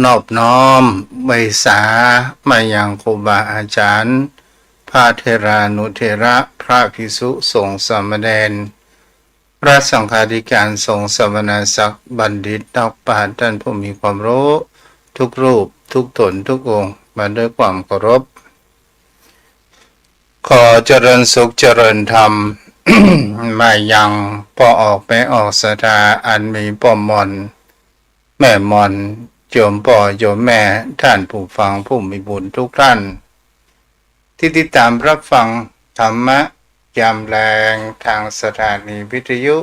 นอบน้อมไว้สามายังครูบาอาจารย์พระเทรานุเถระพระภิกษุสงฆ์สามเณรพระสังฆาธิการสงฆ์สมณศักดิ์บัณฑิตนักปราชญ์ท่านผู้มีความรู้ทุกรูปทุกตนทุกองค์มาด้วยความเคารพขอเจริญสุขเจริญธรรม มายังพ่อออกไม่ออกศรัทธาอันมีป้อมมอนแม่มอนโยมพ่อโยมแม่ท่านผู้ฟังผู้มีบุญทุกท่านที่ติดตามรับฟังธรรมะยามแรงทางสถานีวิทยุ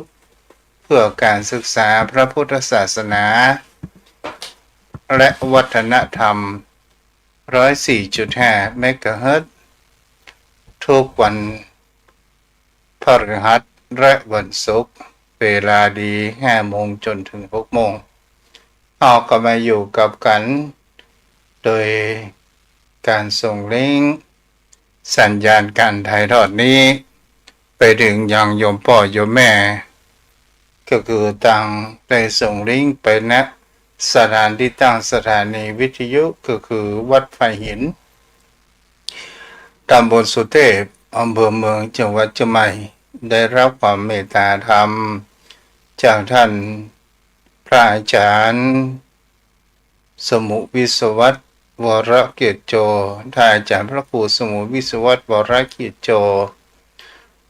เพื่อการศึกษาพระพุทธศาสนาและวัฒนธรรม 104.5 เมกะเฮิรตซ์ทุกวันพฤหัสและวันศุกร์เวลาดี 5 โมงจนถึง 6 โมงเราก็มาอยู่กับกันโดยการส่งลิงก์สัญญาณการถ่ายทอดนี้ไปถึงยังโยมพ่อโยมแม่ก็คือต่างได้ส่งลิงก์ไปณสถานที่ตั้งสถานีวิทยุก็คือวัดไฟหินตำบลสุเทพอำเภอเมืองจังหวัดเชียงใหม่ได้รับความเมตตาธรรมจากท่านพระอาจารย์สมุวิศวัตวรเกียรติโจท่านอาจารย์พระครูสมุวิศวัตวรเกียรติโจ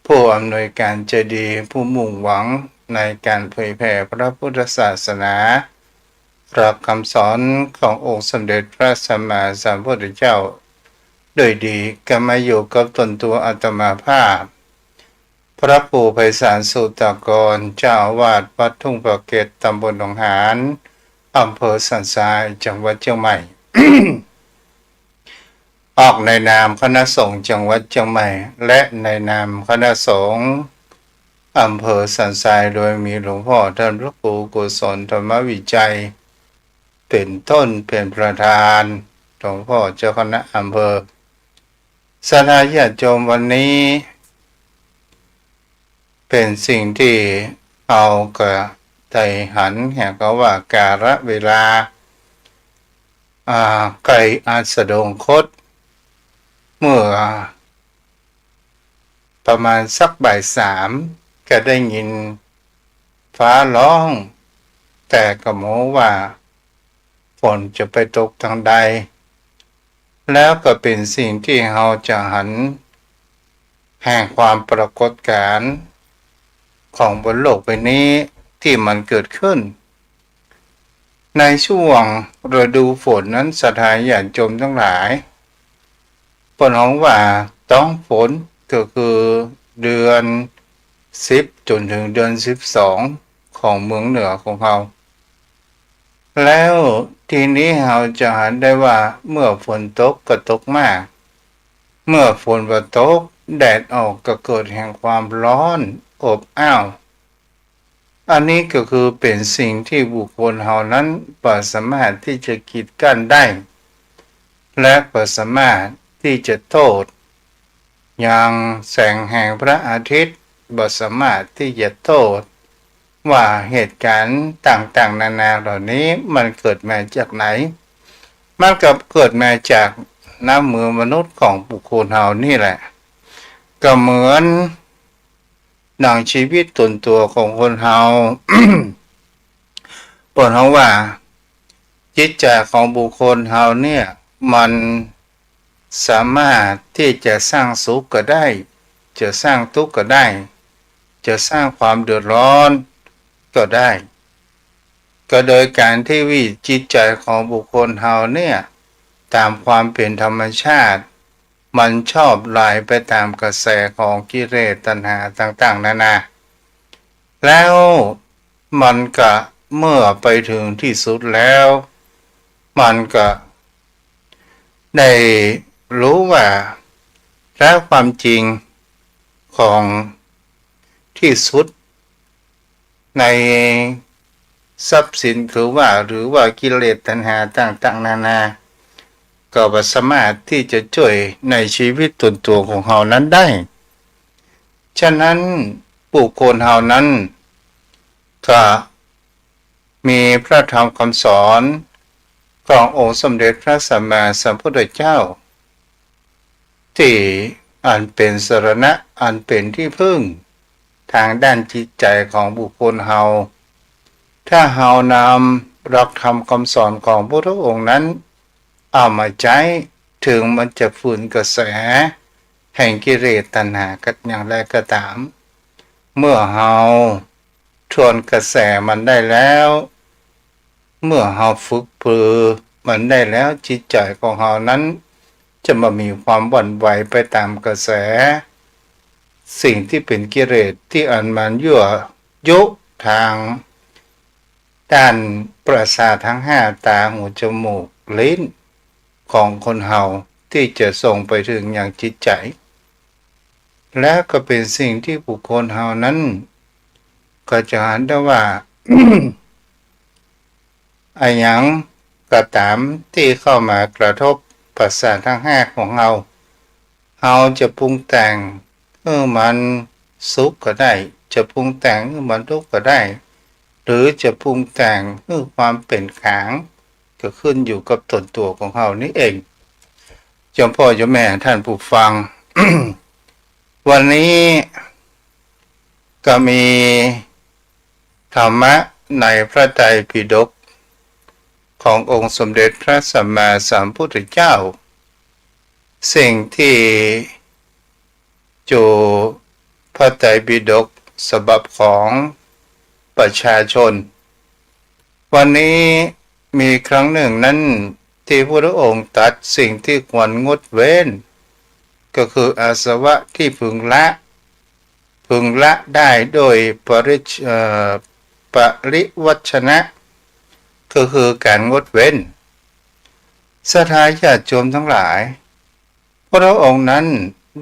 ผู้อำนวยการเจดีย์ผู้มุ่งหวังในการเผยแผ่พระพุทธศาสนาหลักคำสอนขององค์สมเด็จพระสัมมาสัมพุทธเจ้าโดยดีก็มาอยู่กับตนตัวอาตมาภาพพระปู่ไพศาลสุตกรเจ้าอาวาสวัดทุ่งประเกตตำบลหนองหานอำเภอสันทรายจังหวัดเชียงใหม่ ออกในนามคณะสงฆ์จังหวัดเชียงใหม่และในนามคณะสงฆ์อำเภอสันทรายโดยมีหลวงพ่อท่านพระครูกุศลธรรมวิจัยเป็นต้นเป็นประธานหลวงพ่อเจ้าคณะอำเภอศรัทธาญาติโยมวันนี้เป็นสิ่งที่เอากระไทหันแห่งก็ว่าการะเวลาไกลอาสดงคตเมื่อประมาณสักบ่าย3ก็ได้ยินฟ้าร้องแต่ก็โมว่าฝนจะไปตกทางใดแล้วก็เป็นสิ่งที่เราจะหันแห่งความปรากฏการณ์ของบนโลกใบนี้ที่มันเกิดขึ้นในช่วงฤดูฝนนั้นศรัทธาญาติโยมทั้งหลายปนของว่าต้องฝนก็คือเดือน10จนถึงเดือน12ของเมืองเหนือของเราแล้วทีนี้เราจะเห็นได้ว่าเมื่อฝนตกก็ตกมากเมื่อฝนบ่ตกแดดออกก็เกิดแห่งความร้อนอบอ้าวอันนี้ก็คือเป็นสิ่งที่บุคคลเรานั้นบ่สามารถที่จะกีดกั้นได้และบ่สามารถที่จะโทษอย่างแสงแห่งพระอาทิตย์บ่สามารถที่จะโทษว่าเหตุการณ์ต่างๆนานาเหล่านี้มันเกิดมาจากไหนมันก็เกิดมาจากน้ำมือมนุษย์ของบุคคลเรานี่แหละก็เหมือนดังชีวิตตนตัวของคนเรา ปนเขาว่าจิตใจของบุคคลเราเนี่ยมันสามารถที่จะสร้างสุขก็ได้จะสร้างทุกข์ก็ได้จะสร้างความเดือดร้อนก็ได้ก็โดยการที่จิตใจของบุคคลเราเนี่ยตามความเป็นธรรมชาติมันชอบไหลไปตามกระแสของกิเลสตัณหาต่างๆนานาแล้วมันก็เมื่อไปถึงที่สุดแล้วมันก็ได้รู้ว่าแล้วความจริงของที่สุดในทรัพย์สินหรือว่ากิเลสตัณหาต่างๆนานาก็บ่สามารถที่จะช่วยในชีวิตตนตัวของเรานั้นได้ฉะนั้นบุคคลเรานั้นก็มีพระธรรมคำสอน ขององค์สมเด็จพระสัมมาสัมพุทธเจ้าที่อันเป็นสรณะอันเป็นที่พึ่งทางด้านจิตใจของบุคคลเฮาถ้าเฮานำหลักธรรมคำสอนของพระองค์นั้นเอามาใช้ถึงมันจะฝืนกระแสแห่งกิเลสตัณหากันอย่างไรก็ตามเมื่อเฮาทวนกระแสมันได้แล้วเมื่อเฮาฝึกปรือมันได้แล้วจิตใจของเฮานั้นจะมามีความหวั่นไหวไปตามกระแสสิ่งที่เป็นกิเลสที่อันมันยั่วยุทางด้านประสาททั้งห้าตาหูจมูกลิ้นของคนเฮาที่จะส่งไปถึงอย่างจิตใจและก็เป็นสิ่งที่บุคคลเฮานั้นก็จะเห็นได้ว่า ไอ้หยังก็ตามที่เข้ามากระทบประสาททั้งห้าของเฮาจะปรุงแต่งมันสุขก็ได้จะปรุงแต่งมันทุกข์ก็ได้หรือจะปรุงแต่งความเป็นขางก็ขึ้นอยู่กับตนตัวของเฮานี่เองเจ้าพ่อเจ้าแม่ท่านผู้ฟัง วันนี้ก็มีธรรมะในพระไตรปิฎกขององค์สมเด็จพระสัมมาสัมพุทธเจ้าสิ่งที่อยู่พระไตรปิฎกฉบับของประชาชนวันนี้มีครั้งหนึ่งนั้นที่พระองค์ตรัสสิ่งที่ควรงดเว้นก็คืออาสวะที่พึงละได้โดยปริวัชนะก็คือการงดเว้นศรัทธาญาติโยมทั้งหลายพระองค์นั้น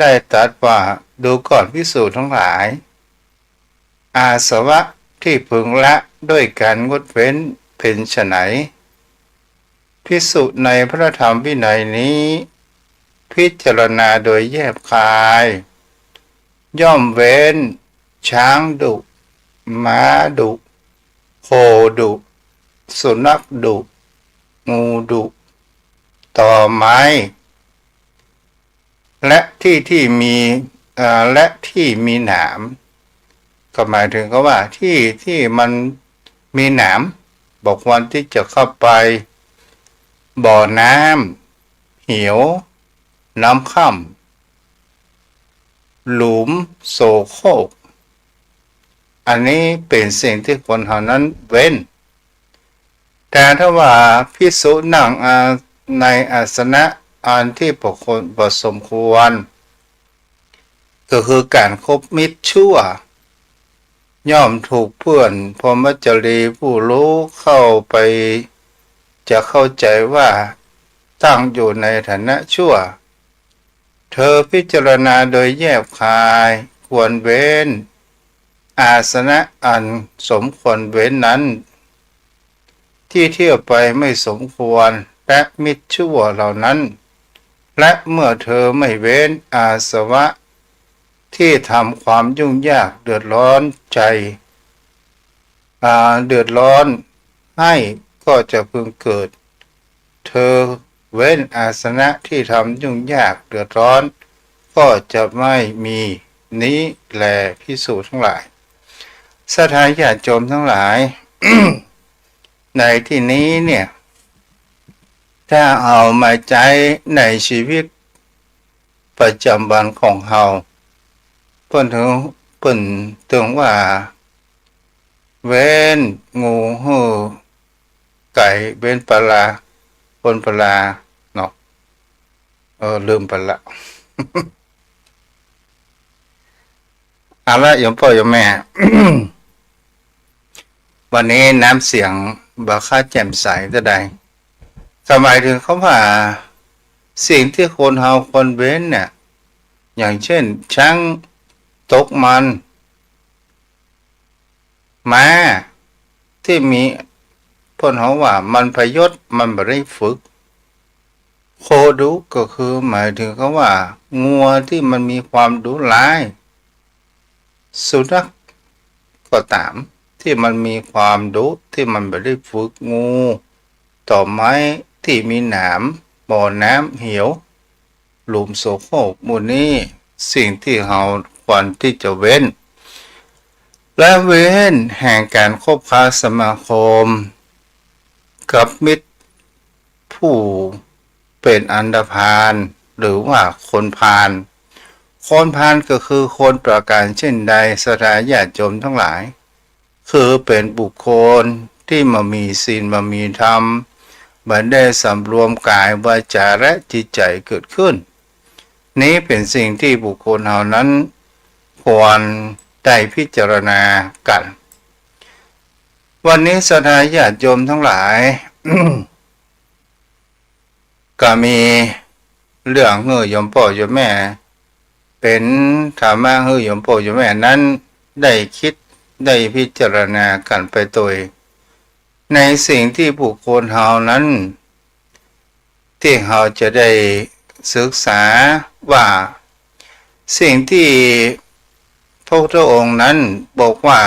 ได้ตรัสว่าดูก่อนภิกษุทั้งหลายอาสวะที่พึงละด้วยการงดเว้นเป็นไฉนภิกษุในพระธรรมวินัยนี้พิจารณาโดยแยบคายย่อมเว้นช้างดุม้าดุโคดุสุนัขดุงูดุต่อไม้และที่มีหนามก็หมายถึงก็ว่าที่มันมีหนามบอกวันที่จะเข้าไปบ่อน้ำเหวน้ำค่ำหลุมโสโครกอันนี้เป็นสิ่งที่คนเหล่านั้นเว้นแต่ถ้าว่าภิกษุนั่งในอาสนะอันที่บ่สมควรก็คือการคบมิตรชั่วย่อมถูกเพื่อนพรหมจรีผู้รู้เข้าไปจะเข้าใจว่าตั้งอยู่ในฐานะชั่วเธอพิจารณาโดยแยบคายควรเว้นอาสนะอันสมควรเว้นนั้นที่เที่ยวไปไม่สมควรและมิจฉาชั่วเหล่านั้นและเมื่อเธอไม่เว้นอาสวะที่ทำความยุ่งยากเดือดร้อนใจเดือดร้อนให้ก็จะพึงเกิดเธอเว้นอาสนะที่ทำยุ่งยากเดือดร้อนก็จะไม่มีนี้แลภิกษุทั้งหลายศรัทธาญาติโยมทั้งหลาย ในที่นี้เนี่ยถ้าเอามาใช้ในชีวิตประจำวันของเราเพิ่นถึงว่าเว้นงูหูไก่เว้นปลาคนปลาเนาะลืมไปละ เอาละโยมพ่อโยมแม่ วันนี้น้ำเสียงบ่ค่าแจ่มใสจะได้สมัยถึงเขาว่าสิ่งที่คนเฮาคนเว้นเนี่ยอย่างเช่นช้างตกมันม้าที่มีพนเขาว่ามันพยศมันไม่ได้ฝึกโคดุก็คือหมายถึงเขาว่างัวที่มันมีความดุร้ายสุนัขก็ตามที่มันมีความดุที่มันไม่ได้ฝึกงูต่อไม้ที่ ที่มีหนามบ่อน้ำเหี่ยวหลุมโสโครกหมู่นี้สิ่งที่เราควรที่จะเว้นและเว้นแห่งการคบค้าสมาคมกับมิตรผู้เป็นอันธพาลหรือว่าคนพาลคนพาลก็คือคนประการเช่นใดสถาญาติโยมทั้งหลายคือเป็นบุคคลที่มามีศีลมามีธรรมบันได้สำรวมกายวาจาและจิตใจเกิดขึ้นนี้เป็นสิ่งที่บุคคลเหล่านั้นควรได้พิจารณากันวันนี้สถาญาติโยมทั้งหลาย ก็มีเรื่องเฮือโยมพ่อโยมแม่เป็นธรรมะเฮือโยมพ่อโยมแม่นั้นได้คิดได้พิจารณากันไปโดยในสิ่งที่บุคคลเฮานั้นที่เฮาจะได้ศึกษาว่าสิ่งที่พระพุทธองค์นั้นบอกว่า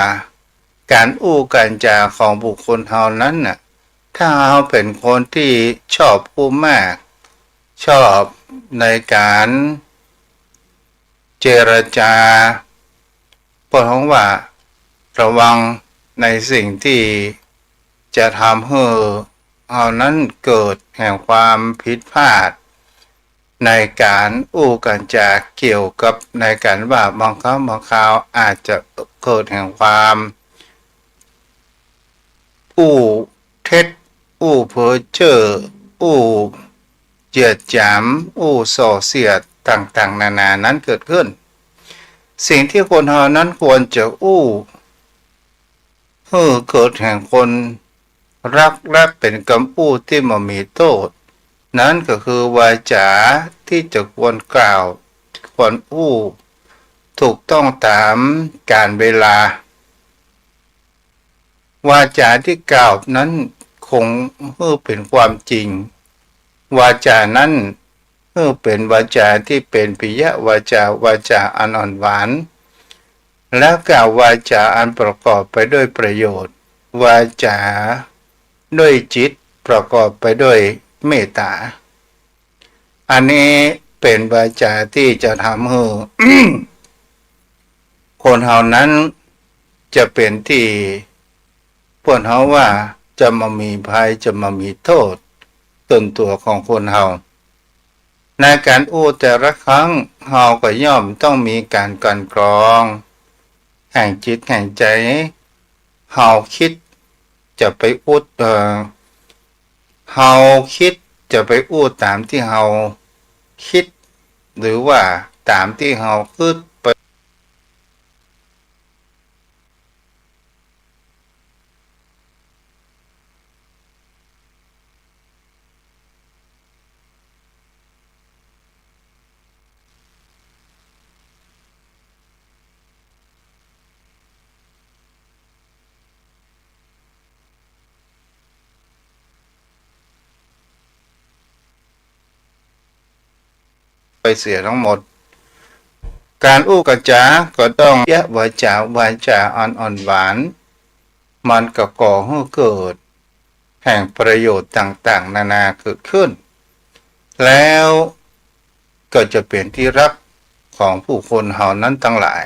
การอู้การจาของบุคคลเฮานั้นน่ะถ้าเฮาเป็นคนที่ชอบพูดมากชอบในการเจรจาเพราะว่าระวังในสิ่งที่จะทำให้เรานั้นเกิดแห่งความผิดพลาดในการอู้กันจาเกี่ยวกับในการว่าบางครั้งบางคราวอาจจะเกิดแห่งความอู้เท็จอู้เพ้อเจ้ออู้เจียดจามอู้ส่อเสียดต่างๆนานานั้นเกิดขึ้นสิ่งที่คนเรานั้นควรจะอู้เกิดแห่งคนรักและเป็นคำพูดที่ไม่มีโทษนั้นก็คือวาจาที่จะควรกล่าวควรอู้ถูกต้องตามกาลเวลาวาจาที่กล่าวนั้นคงเป็นความจริงวาจานั้นเป็นวาจาที่เป็นปิยวาจอันอ่อนหวานแล้วกล่าววาจาอันประกอบไปด้วยประโยชน์วาจาด้วยจิตประกอบไปด้วยเมตตาอันนี้เป็นวาจาที่จะทำให้ คนเฮานั้นจะเป็นที่พวกเฮาว่าจะมามีภัยจะมามีโทษตนตัวของคนเฮาในการอู้แต่ละครั้งเฮาก็ย่อมต้องมีการกลั่นกรองแห่งจิตแห่งใจเฮาคิดจะไปอู้เฮาคิดจะไปอู้ตามที่เฮาคิดหรือว่าตามที่เฮาคิดไปเสียทั้งหมดการอู้กระจาก็ต้องแยะวาจาอ่อนหวานมันก็ก่อให้เกิดแห่งประโยชน์ต่างๆนานาเกิดขึ้นแล้วก็จะเป็นที่รักของผู้คนเหล่านั้นทั้งหลาย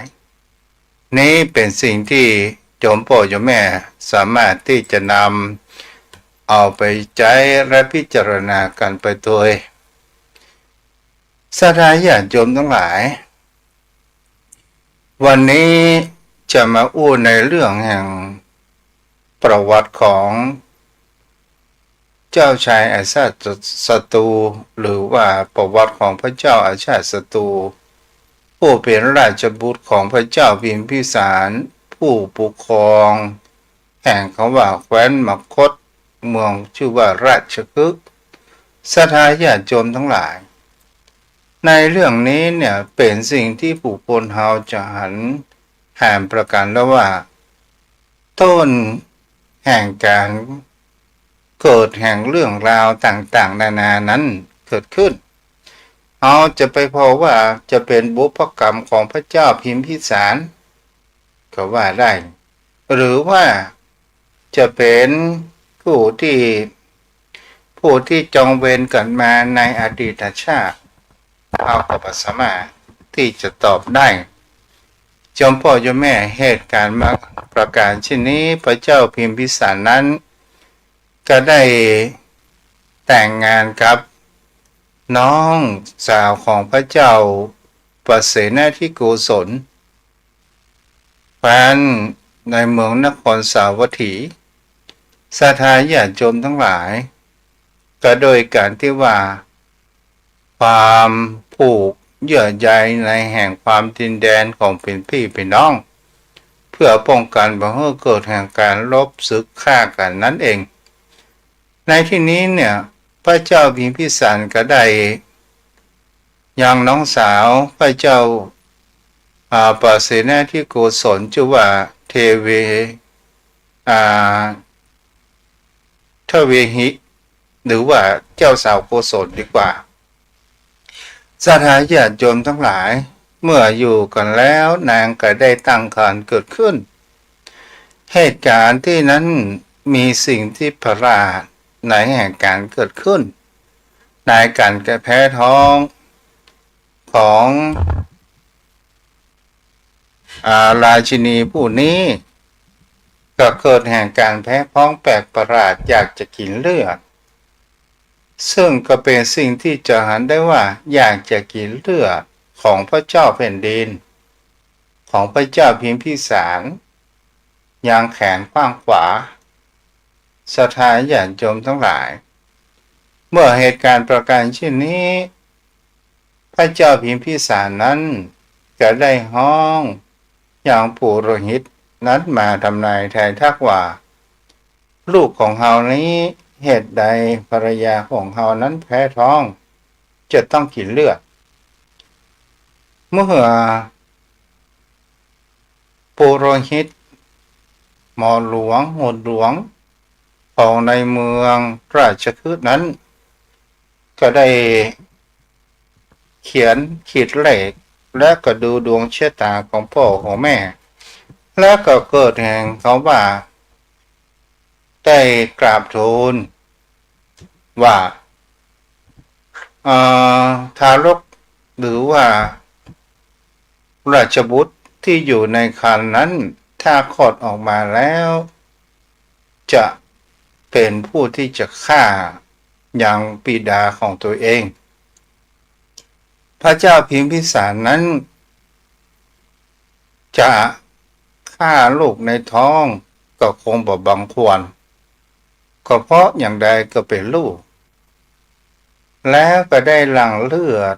นี้เป็นสิ่งที่โยมพ่อโยมแม่สามารถที่จะนำเอาไปใช้และพิจารณากันไปโดยสถาญาติโยมทั้งหลายวันนี้จะมาอู้ในเรื่องแห่งประวัติของเจ้าชายอาชาติศัตรูหรือว่าประวัติของพระเจ้าอาชาติศัตรูผู้เป็นราชบุตรของพระเจ้าพิมพิสารผู้ปกครองแห่งคำว่าแคว้นมคธเมืองชื่อว่าราชคฤห์สถาญาติโยมทั้งหลายในเรื่องนี้เนี่ยเป็นสิ่งที่ผู้คนเฮาจะหันแห่งประกันแล้วว่าต้นแห่งการเกิดแห่งเรื่องราวต่างๆนานานั้นเกิดขึ้นเอาจะไปพอว่าจะเป็นบุพกรรมของพระเจ้าพิมพิสารก็ว่าได้หรือว่าจะเป็นผู้ที่พ ผู้ที่จองเวรกันมาในอดีตชาติเราก็บ่สามารถที่จะตอบได้จอมพ่อเจ้าแม่เหตุการณ์มาประการเช่นนี้พระเจ้าพิมพิสารนั้นก็ได้แต่งงานกับน้องสาวของพระเจ้าประเสนาธิโกศลแคว้นในเมืองนครสาวัตถีศรัทธาญาติโยมทั้งหลายก็โดยการที่ว่าความผูกเยื่อใยในแห่งความดินแดนของเป็นพี่เป็นน้องเพื่อป้องกันบ่ให้เกิดแห่งการลบศึกฆ่ากันนั่นเองในที่นี้เนี่ยพระเจ้าพิมพิสารก็ได้ยังน้องสาวพระเจ้าประเสนาธิโกศลชื่อว่าเทเวทเวหิหรือว่าเจ้าสาวโกศลดีกว่าศรัทธาญาติโยมทั้งหลายเมื่ออยู่กันแล้วนางก็ได้ตั้งครรภ์เกิดขึ้นเหตุการณ์ที่นั้นมีสิ่งที่ประหลาดในแห่งการเกิดขึ้นในการแก้แพ้ท้องของราชินีผู้นี้ก็เกิดแห่งการแพ้ท้องแปลกประหลาดอยากจะกินเลือดซึ่งก็เป็นสิ่งที่จะเห็นได้ว่าอยากจะกินเลือดของพระเจ้าแผ่นดินของพระเจ้าพิมพิสารยังแขนกว้างขวาศรัทธาญาติโยมทั้งหลายเมื่อเหตุการณ์ประการเช่นนี้พระเจ้าพิมพิสารนั้นก็ได้ห้องอย่างปุโรหิตนั้นมาทำนายทายทักว่าลูกของเฮานี้เหตุใดภรรยาของเฮานั้นแพ้ท้องจะต้องกินเลือดเมื่อปุโรหิตหมอหลวงโหดหลวงของในเมืองราชคฤห์นั้นก็ได้เขียนขีดเลขและก็ดูดวงชะตาของพ่อของแม่และก็เกิดแห่งเขาว่าได้กราบทูลว่าทารกหรือว่าราชบุตรที่อยู่ในครรภ์นั้นถ้าคลอดออกมาแล้วจะเป็นผู้ที่จะฆ่าอย่างบิดาของตัวเองพระเจ้าพิมพิสารนั้นจะฆ่าลูกในท้องก็คงบ่บังควรก็เพราะอย่างใดก็เป็นลูกแล้วก็ได้หลั่งเลือด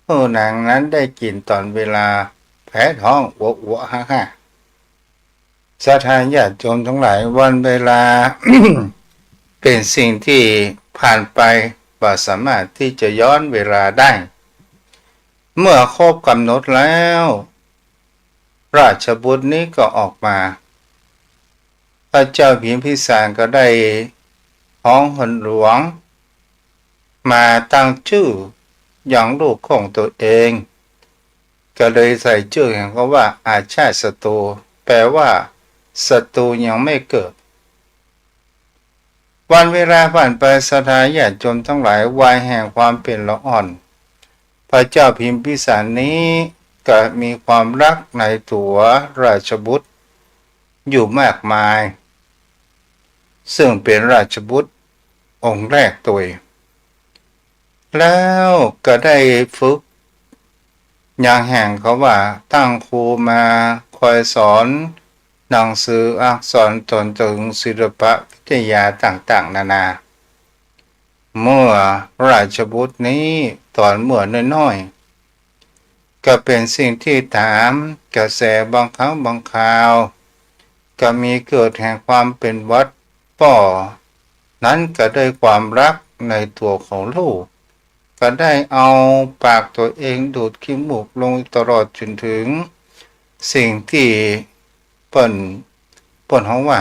ผู้นางนั้นได้กินตอนเวลาแพ้ท้องอ้วฮ่าศรัทธาญาติโยมทั้งหลายวันเวลา เป็นสิ่งที่ผ่านไปบ่สามารถที่จะย้อนเวลาได้เมื่อครบกำหนดแล้วราชบุตรนี้ก็ออกมาพระเจ้าพิมพิสารก็ได้ห้องหนหลวงมาตั้งชื่ออย่างลูกของตัวเองก็เลยใส่ชื่อแห่งเขาว่าอาชาติศัตรูแปลว่าศัตรูยังไม่เกิดวันเวลาผ่านไปศรัทธาญาติโยมทั้งหลายวัยแห่งความเป็นละอ่อนพระเจ้าพิมพิสารนี้ก็มีความรักในตัวราชบุตรอยู่มากมายซึ่งเป็นราชบุตรองค์แรกตัวแล้วก็ได้ฝึกอย่างแห่งเขาว่าตั้งครูมาคอยสอนหนังสืออักษรจนถึงศิลปวิทยาต่างๆนานาเมื่อราชบุตรนี้ตอนเมื่อน้อยๆก็เป็นสิ่งที่ถามกระแสบางครั้งบางคราวก็มีเกิดแห่งความเป็นวัดป่อนั้นก็ได้ความรักในตัวของลูกก็ได้เอาปากตัวเองดูดขี้มูกลงตลอดจนถึงสิ่งที่เปิ้นของว่า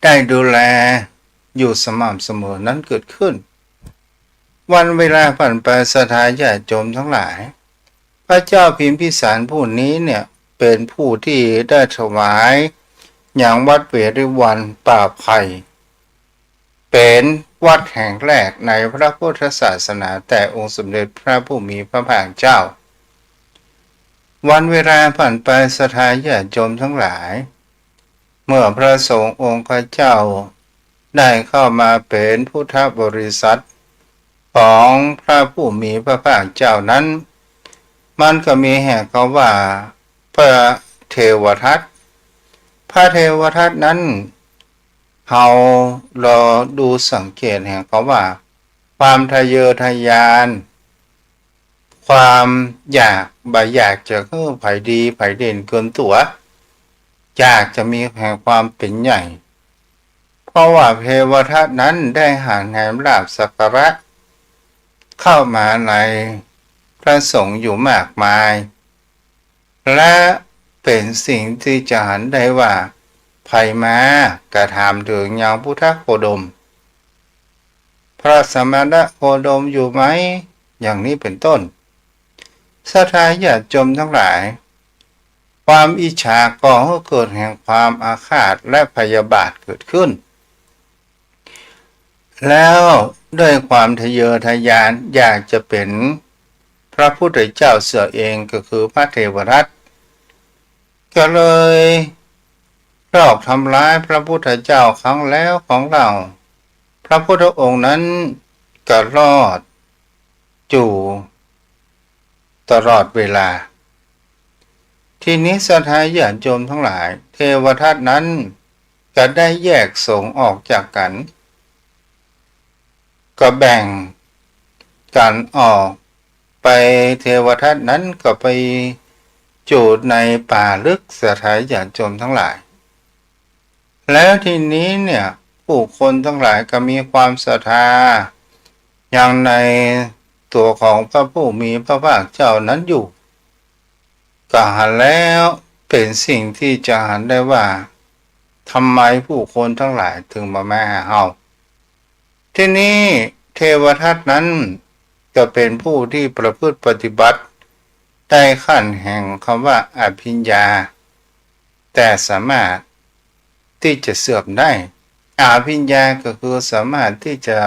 ได้ดูแลอยู่สม่ำเสมอนั้นเกิดขึ้นวันเวลาผ่านไปศรัทธาญาติโยมทั้งหลายพระเจ้าพิมพิสารผู้นี้เนี่ยเป็นผู้ที่ได้ถวายอย่างวัดเวรุวันป่าไผ่ เป็นวัดแห่งแรกในพระพุทธศาสนาแต่องค์สมเด็จพระผู้มีพระภาคเจ้าวันเวลาผ่านไปศรัทธาญาติโยมทั้งหลายเมื่อพระสงฆ์องค์เจ้าได้เข้ามาเป็นพุทธบริษัทของพระผู้มีพระภาคเจ้านั้นมันก็มีแห่งเขาว่าพระเทวทัตพระเทวทัตนั้นเรารอดูสังเกตแห่งเขาว่าความทะเยอทะยานความอยากจะเพิ่มไผ่ดีไผ่เด่นเกินตัวอยากจะมีแห่งความเป็นใหญ่เพราะว่าเทวทัตนั้นได้หาแหนลาภสักการะเข้ามาในพระสงฆ์อยู่มากมายและเป็นสิ่งที่จะหันได้ว่าภัยมากระทำถึงอย่างพุทธโคดมพระสมณโคดมอยู่ไหมอย่างนี้เป็นต้นศรัทธาญาติโยมทั้งหลายความอิจฉาก็เกิดแห่งความอาฆาตและพยาบาทเกิดขึ้นแล้วด้วยความทะเยอทะยานอยากจะเป็นพระพุทธเจ้าเสือเองก็คือพระเทวทัตก็เลยรอบทำร้ายพระพุทธเจ้าครั้งแล้วของเราพระพุทธองค์นั้นก็รอดอยู่ตลอดเวลาทีนี้ศรัทธาญาติโยมทั้งหลายเทวทัตนั้นก็ได้แยกสงฆ์ออกจากกันก็แบ่งกันออกไปเทวทัตนั้นก็ไปจูดในป่าลึกศรัทธาญาติโยมทั้งหลายแล้วทีนี้เนี่ยผู้คนทั้งหลายก็มีความศรัทธาอย่างในตัวของพระผู้มีพระภาคเจ้านั้นอยู่ก็หันแล้วเป็นสิ่งที่จะหันได้ว่าทำไมผู้คนทั้งหลายถึงมาหาเฮาที่นี้เทวทัตนั้นก็เป็นผู้ที่ประพฤติปฏิบัติได้ขั้นแห่งคำว่าอภิญญาแต่สามารถที่จะเสื่อมได้อภิญญาก็คือสามารถที่จะ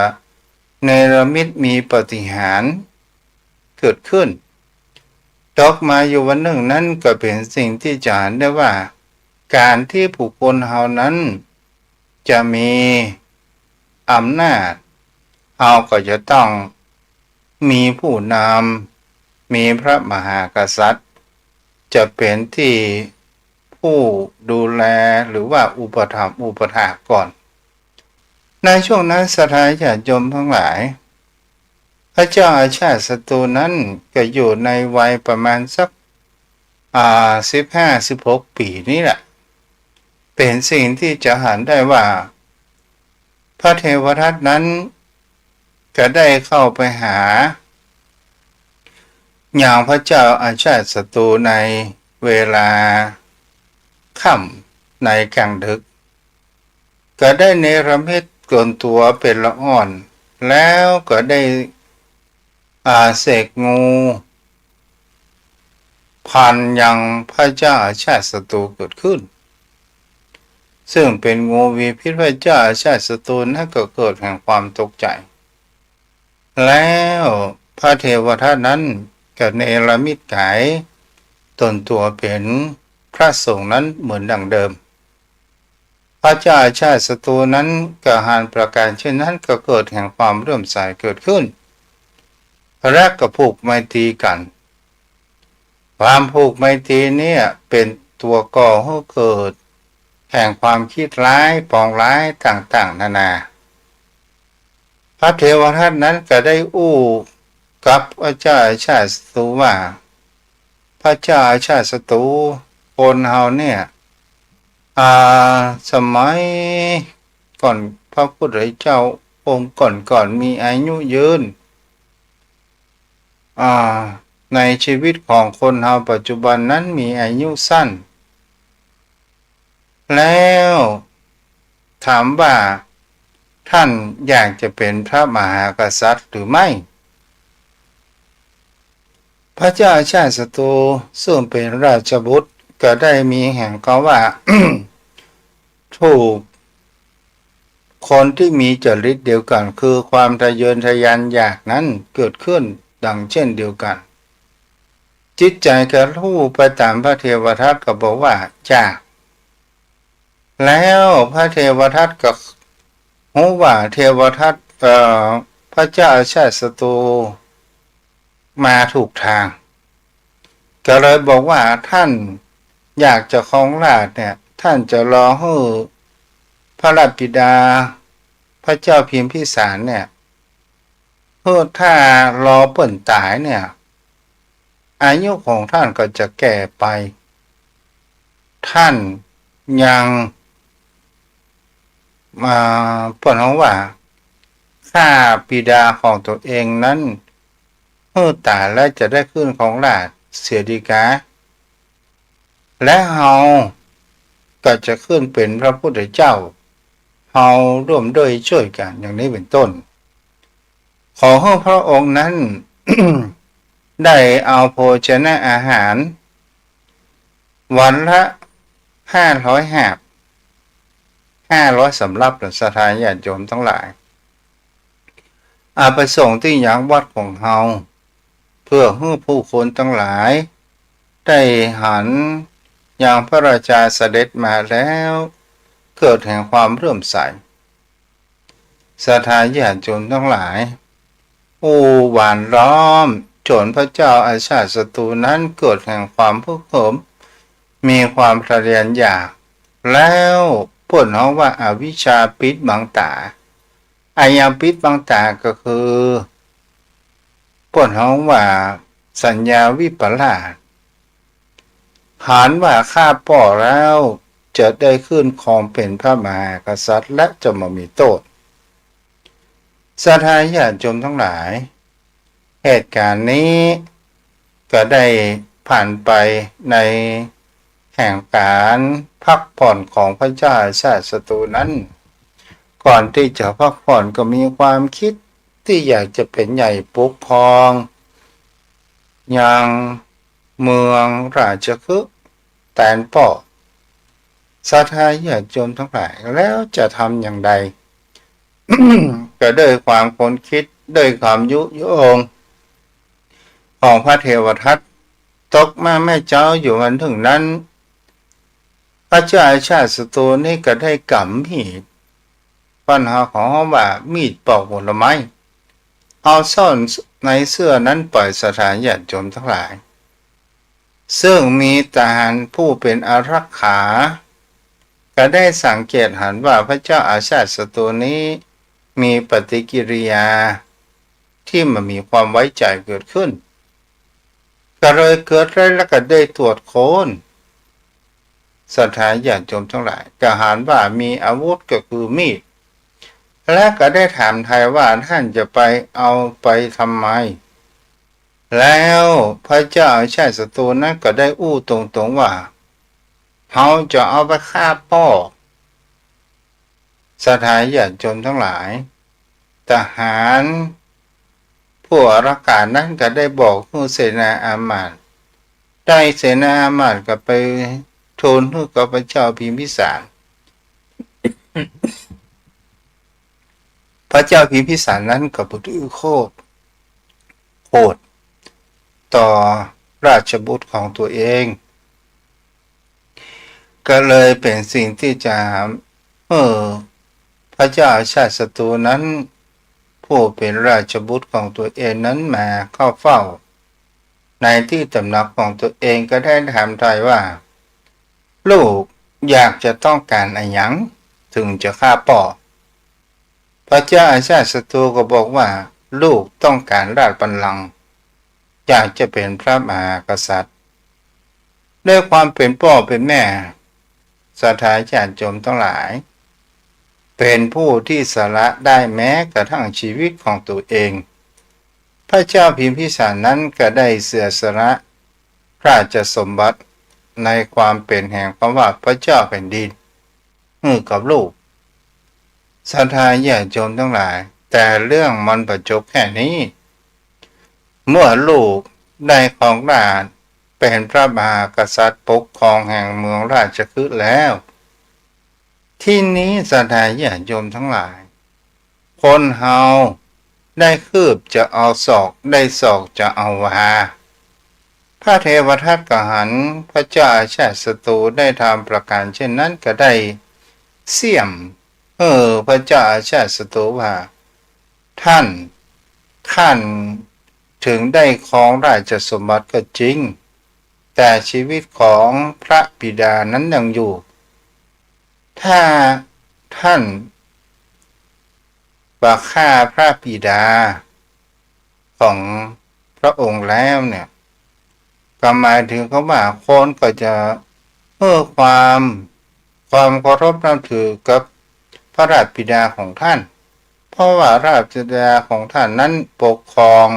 เนรมิตมีปาฏิหาริย์เกิดขึ้นดอกมาอยู่วันหนึ่งนั้นก็เป็นสิ่งที่จะเห็นได้ว่าการที่ผู้คนเฮานั้นจะมีอำนาจเฮาก็จะต้องมีผู้นำมีพระมหากษัตริย์จะเป็นที่ผู้ดูแลหรือว่าอุปถัมภ์อุปถากก่อนในช่วงนั้นศรัทธาญาติโยมทั้งหลายพระเจ้าอาชาติศัตรูนั้นก็อยู่ในวัยประมาณสัก15-16 ปีนี่แหละเป็นสิ่งที่จะหันได้ว่าพระเทวทัตนั้นก็ได้เข้าไปหาอย่างพระเจ้าอาชาติศัตรูในเวลาค่ำในกลางดึกก็ได้เนรมิตกลนตัวเป็นละอ่อนแล้วก็ได้เสกงูพันยังพระเจ้าอาชาติศัตรูเกิดขึ้นซึ่งเป็นงูมีพิษพระเจ้าอาชาติศัตรูนั่นก็เกิดแห่งความตกใจแล้วพระเทวทัตนั้นก็เนรมิตกายตนตัวเป็นพระสงฆ์นั้นเหมือนดังเดิมพระเจ้าอาชาติศัตรูนั้นก็หารประการเช่นนั้นก็เกิดแห่งความเลื่อมใสเกิดขึ้นและก็ผูกไมตรีกันความผูกไมตรีเนี่ยเป็นตัวก่อให้เกิดแห่งความคิดร้ายปองร้ายต่างๆนานาพระเทวทัตนั้นก็ได้อู้กับพระเจ้าอาชาติศัตรูว่าพระเจ้าอาชาติศัตรูคนเฮาเนี่ยสมัยก่อนพระพุทธเจ้าองค์ก่อนมีอายุยืนในชีวิตของคนเฮาปัจจุบันนั้นมีอายุสั้นแล้วถามว่าท่านอยากจะเป็นพระมหากษัตริย์หรือไม่พระเจ้าอาชาติศัตรูซึ่งเป็นราชบุตรก็ได้มีแห่งเขาว่า ถูก คนที่มีจริตเดียวกันคือความทะเยอทะยานอยากนั้นเกิดขึ้นดังเช่นเดียวกันจิตใจกระทู้ไปตามพระเทวทัตก็บอกว่าจากแล้วพระเทวทัตก็รู้ว่าเทวทัตพระเจ้าอาชาติศัตรูมาถูกทางก็เลยบอกว่าท่านอยากจะครองราชย์เนี่ยท่านจะรอให้พระราชบิดาพระเจ้าพิมพิสารเนี่ยเพื่อถ้ารอเปิ่นตายเนี่ยอายุของท่านก็จะแก่ไปท่านยังมาเปิ่นว่าฆ่าบิดาของตัวเองนั้นเมื่อตายแล้วจะได้ขึ้นของราชย์เสียดีกาและเฮาก็จะขึ้นเป็นพระพุทธเจ้าเฮาร่วมด้วยช่วยกันอย่างนี้เป็นต้นขอให้พระองค์นั้น ได้เอาโภชนะอาหารวันละ500 หาบ500สำรับศรัทธาญาติโยมทั้งหลายเอาไปส่งที่ยังวัดของเฮาเพื่อให้ผู้คนทั้งหลายได้หันอย่างพระราชาเสด็จมาแล้วเกิดแห่งความเรื่มใสศรัทธาญาติโยมทั้งหลายหวานล้อมจนพระเจ้าอาชาติศัตรูนั้นเกิดแห่งความพึกเหิมมีความทะเยออยากแล้วพูดเขาว่าอาวิชชาปิดบังตาอาญาปิดบังตาก็คือพูดเขาว่าสัญญาวิปลาสหารว่าข้าป่อแล้วจะได้ขึ้นครองเป็นพระมหากษัตริย์และจะมามีโทษศรัทธาญาติโยมทั้งหลายเหตุการณ์นี้ก็ได้ผ่านไปในแห่งการพักผ่อนของพระเจ้าอาชาติศัตรูนั้นก่อนที่จะพักผ่อนก็มีความคิดที่อยากจะเป็นใหญ่ปกครองยังเมืองราชคฤห์แตนป่อศรัทธาญาติโยมทั้งหลายแล้วจะทำอย่างไร ก็ด้วยความค้นคิดด้วยความยุยงของพระเทวทัตตกมาแม่เจ้าอยู่วันถึงนั้นพระเจ้าอาชาติศัตรูนี่ก็ได้กำมีดปัญหาของเขาว่ามีดปอกผลไม้เอาซ่อนในเสื้อนั้นปล่อยศรัทธาญาติโยมทั้งหลายซึ่งมีทหารผู้เป็นอารักขาก็ได้สังเกตเห็นว่าพระเจ้าอาชาติศัตรูนี้มีปฏิกิริยาที่มันมีความไว้ใจเกิดขึ้นก็เลยเกิดได้แล้วก็ได้ตรวจค้นศรัทธาญาติโยมทั้งหลายก็เห็นว่ามีอาวุธก็คือมีดและก็ได้ถามไทยว่าท่านจะไปเอาไปทำไมแล้วพระเจ้าอาชาติศัตรูนั้นก็ได้อู้ตรงๆว่าเขาจะเอาไปฆ่าพ่อศรัทธาญาติโยมทั้งหลายทหารผู้อารักขานั้นก็ได้บอกผู้เสนาอามาตย์ได้เสนาอามาตย์ก็ไปทูลให้กับพระเจ้าพิมพิสาร พระเจ้าพิมพิสารนั้นก็บุตรโคตรต่อราชบุตรของตัวเองก็เลยเป็นสิ่งที่จะพระเจ้าอาชาติศัตรูนั้นผู้เป็นราชบุตรของตัวเองนั้นมาเข้าเฝ้าในที่ตำหนักของตัวเองก็ได้ถามไทยว่าลูกอยากจะต้องการอะไรหยังถึงจะฆ่าพ่อพระเจ้าอาชาติศัตรูก็บอกว่าลูกต้องการราชบัลลังก์อยากจะเป็นพระมหากษัตริย์ด้วยความเป็นพ่อเป็นแม่ศรัทธาญาติโยมทั้งหลายเป็นผู้ที่สละได้แม้กระทั่งชีวิตของตัวเองพระเจ้าพิมพิสารนั้นก็ได้เสียสละราชสมบัติในความเป็นแห่งคำว่าพระเจ้าแผ่นดินให้กับลูกศรัทธาญาติโยมทั้งหลายแต่เรื่องมันประจบแค่นี้เมื่อลูกได้ครองราชย์เป็นพระมหากษัตริย์ปกครองแห่งเมืองราชคฤห์แล้ว ที่นี้ศรัทธาญาติโยมทั้งหลายคนเฮาได้คืบจะเอาศอกได้ศอกจะเอาวาพระเทวทัตกหันพระเจ้าอาชาติศัตรูได้ทำประการเช่นนั้นก็ได้เสี่ยมพระเจ้าอาชาติศัตรูว่าท่านถึงได้ครองราชสมบัติก็จริงแต่ชีวิตของพระบิดานั้นยังอยู่ถ้าท่านฆ่าพระบิดาของพระองค์แล้วเนี่ยก็หมายถึงเขาว่าคนก็จะความเคารพนับถือกับพระราชบิดาของท่านเพราะว่าราชบิดาของท่านนั้นปกครอง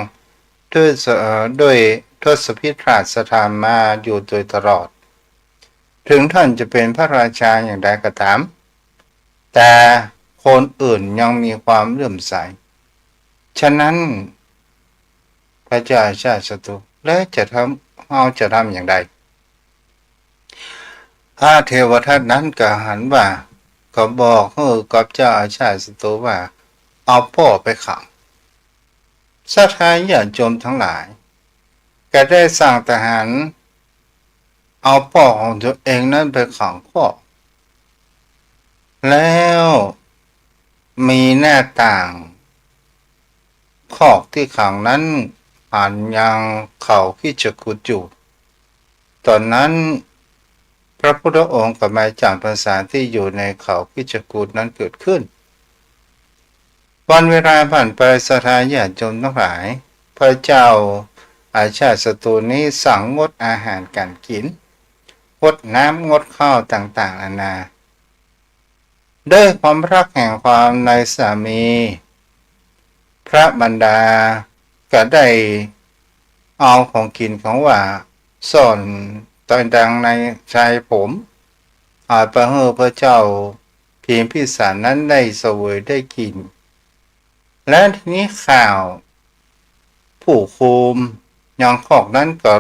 ด้วยทศพิธราชธรรมมาอยู่โดยตลอดถึงท่านจะเป็นพระราชาอย่างใดก็ตามแต่คนอื่นยังมีความเลื่อมใสฉะนั้นพระเจ้าอาชาติศัตรูและเราจะทำอย่างไรพระเทวทัตนั้นก็หันว่าก็บอกกับเจ้าอาชาติศัตรูว่าเอาพ่อไปขังศรัทธาญาติโยมทั้งหลายก็ได้สั่งทหารเอาพ่อของตัวเองนั้นไปขังพ่อแล้วมีหน้าต่างคอกที่ขังนั้นหันยังเขาคิจกุฏอยู่ตอนนั้นพระพุทธองค์กับนายจำพรรษาที่อยู่ในเขาคิจกุฏนั้นเกิดขึ้นวันเวลาผ่านไปศรัทธาญาติโยมทั้งหลายพระเจ้าอาชาติศัตรูนี้สั่งงดอาหารการกินงดน้ำงดข้าวต่างๆนานาด้วยความรักแห่งความในสามีพระบรรดาก็ได้เอาของกินของว่าซ่อนตอนดังในชายผมอาจไปให้พระเจ้าพิมพิสารนั้นได้เสวยได้กินและทีนี้ข่าวผู้คุมยังคอกนั้นก็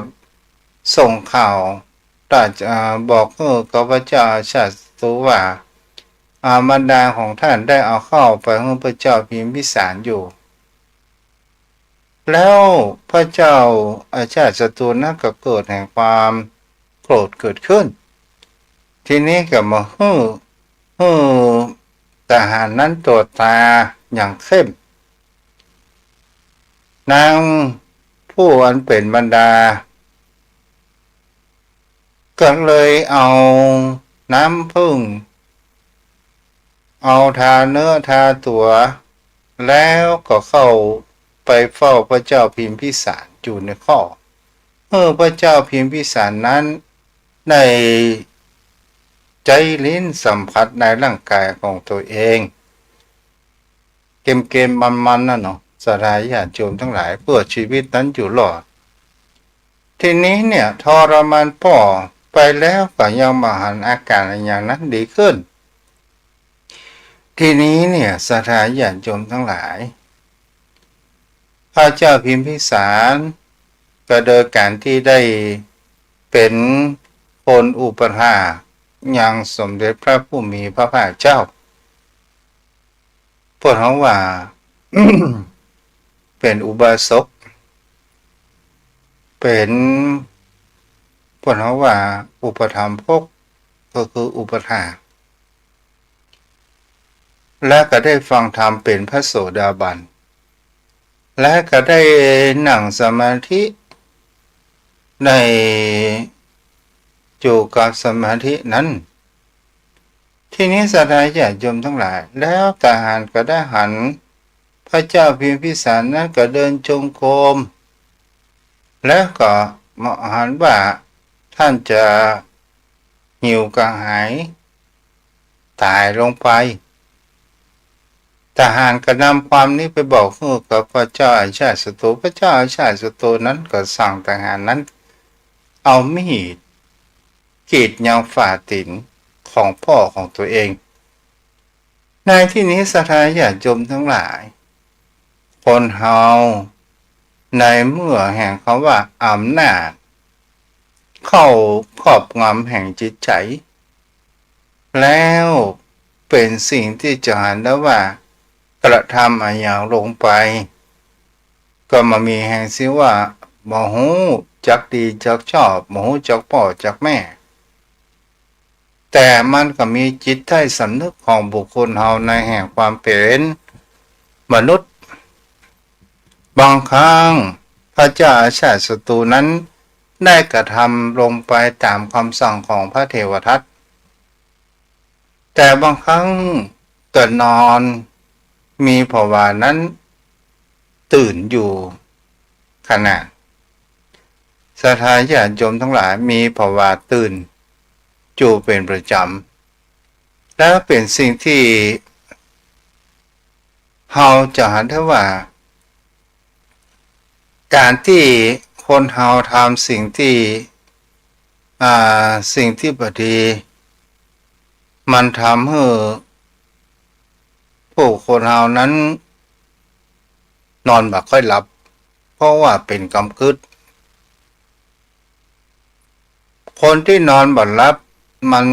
ส่งข่าวบอกกับพระเจ้าอาชาติศัตรูว่าบรรดาของท่านได้เอาเข้าไปให้พระเจ้าพิมพิสารอยู่แล้วพระเจ้าอาชาติศัตรูนั้นก็เกิดแห่งความโกรธเกิดขึ้นทีนี้ก็มาทหารนั้นตรวจตาอย่างเข้มนางผู้อันเป็นบรรดาก็เลยเอาน้ำผึ้งเอาทาเนื้อทาตัวแล้วก็เข้าไปเฝ้าพระเจ้าพิมพิสารอยู่ในข้อพระเจ้าพิมพิสารนั้นได้ใจลิ้นสัมผัสในร่างกายของตัวเองเกมมันนั่นเนาะสลายญาติโยมทั้งหลายเพื่อชีวิตนั้นอยู่รอดทีนี้เนี่ยทรมานพ่อไปแล้วก็ยังมาหันอาการอย่างนั้นดีขึ้นทีนี้เนี่ยสลายญาติโยมทั้งหลายพระเจ้าพิมพิสารก็โดยการที่ได้เป็นคนอุปถากยังสมเด็จพระผู้มีพระภาคเจ้าพวกเขาว่า เป็นอุบาสกเป็นพวกเขาว่าอุปถัมภกก็คืออุปถากและก็ได้ฟังธรรมเป็นพระโสดาบันและก็ได้นั่งสมาธิในอยู่กับสมาธินั้นทีนี้ศรัทธาญาติโยมทั้งหลายแล้วทหารก็ได้หันพระเจ้าพิมพิสารนั้นก็เดินจงกรมแล้วก็หันว่าท่านจะหิวกระหายตายลงไปทหารก็นำความนี้ไปบอกกับพระเจ้าอาชาติศัตรูพระเจ้าอาชาติศัตรูนั้นก็สั่งทหารนั้นเอามีดกรีดยางฝ่าตีนของพ่อของตัวเองในที่นี้ศรัทธาญาติโยมทั้งหลายคนเฮาในเมื่อแห่งคำว่าอำนาจเข้าครอบงำแห่งจิตใจแล้ว เป็นสิ่งที่จะหันได้ว่ากระทำอะไรอย่างลงไปก็มามีแห่งซิว่าโมโหจักดีจักชอบโมโหจักพ่อจักแม่แต่มันก็มีจิตใต้สำนึกของบุคคลเฮาในแห่งความเป็นมนุษย์บางครั้งพระเจ้าอาชาติศัตรูนั้นได้กระทำลงไปตามคำสั่งของพระเทวทัตแต่บางครั้งก็นอนมีภาวะนั้นตื่นอยู่ขณะศรัทธาญาติโยมทั้งหลายมีภาวะตื่นอยู่เป็นประจำและเป็นสิ่งที่เราจะหันได้ว่าการที่คนเราทำสิ่งที่บดีมันทำให้ผู้คนเรานั้นนอนไม่ค่อยหลับเพราะว่าเป็นกำกึดคนที่นอนบ่หลับมัน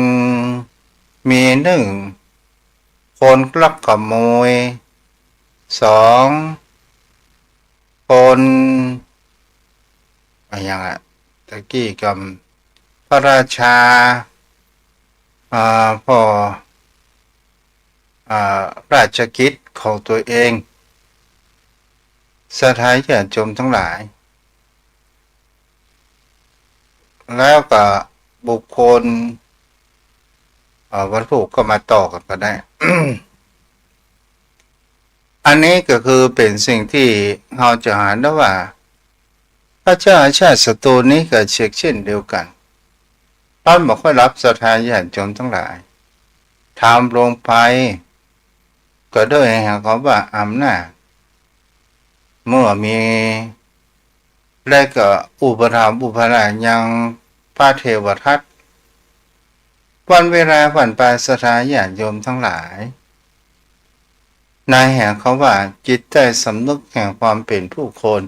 มีหนึ่งคนลักขโมยสองคนอะไรอย่างอะตะกี้กับพระราชาพอราชกิจของตัวเองศรัทธาญาติโยมทั้งหลายแล้วก็บุคคลวัตถุก็มาต่อกันก็ได้ อันนี้ก็คือเป็นสิ่งที่เราจะหาได้ว่าพระเจ้าอาชาติศัตรูนี้ก็เช่นเดียวกันท่านบอกว่ารับศรัทธาญาติโยมทั้งหลายทำลงไปก็ด้วยหาเขาว่าอำนาจเมื่อมีและก็อุปถัมภ์อุปราชยังพระเทวทัตวันเวลาผ่านไปศรัทธาญาติโยมทั้งหลายนายแห่งเขาว่าจิตใจสำนึกแห่งความเป็นผู้คน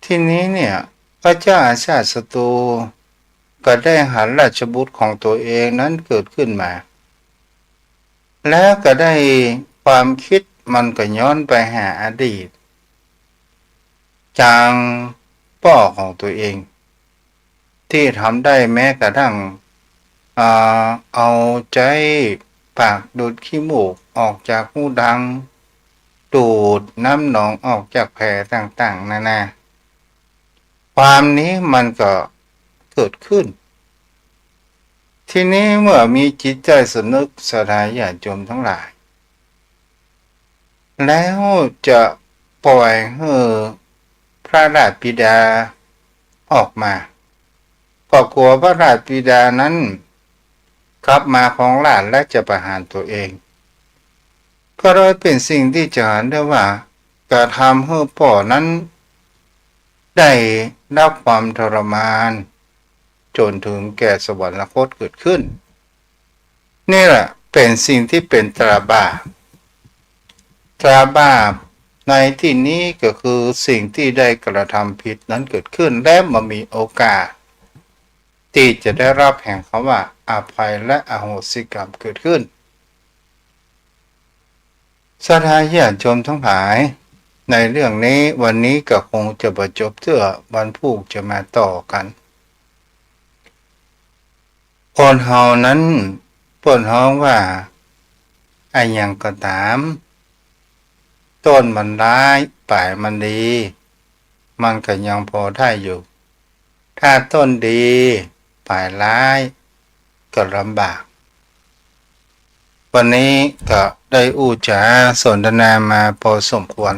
ที่นี้เนี่ยพระเจ้าอาชาติศัตรูก็ได้หันราชบุตรของตัวเองนั้นเกิดขึ้นมาแล้วก็ได้ความคิดมันก็ย้อนไปหาอดีตจางพ่อของตัวเองที่ทำได้แม้กระทั่งเอาใจปากดูดขี้มูกออกจากหูดังดูดน้ำหนองออกจากแผลต่างๆนานาความนี้มันก็เกิดขึ้นทีนี้เมื่อมีจิตใจสนึกศรัทธาญาติโยมทั้งหลายแล้วจะปล่อยให้พระราชบิดาออกมาก็กลัวพระราชบิดานั้นกลับมาของหลานและจะประหารตัวเองก็เลยเป็นสิ่งที่จะเห็นได้ว่าการทำให้พ่อนั้นได้รับความทรมานจนถึงแก่สวรรคตเกิดขึ้นนี่แหละเป็นสิ่งที่เป็นตราบาปในที่นี้ก็คือสิ่งที่ได้กระทำผิดนั้นเกิดขึ้นและมามีโอกาสที่จะได้รับแห่งคำว่าอภัยและอโหสิกรรมเกิดขึ้นศรัทธาญาติโยมทั้งหลายในเรื่องนี้วันนี้ก็คงจะประจบเพื่อวันพรุ่งจะมาต่อกันคนเฮานั้นเปิ้นฮ้องว่าไอ้หยังก็ตามต้นมันร้ายปลายมันดีมันก็ยังพอได้อยู่ถ้าต้นดีปลายร้ายก็ลำบากวันนี้ก็ได้อู้จาสนทนามาพอสมควร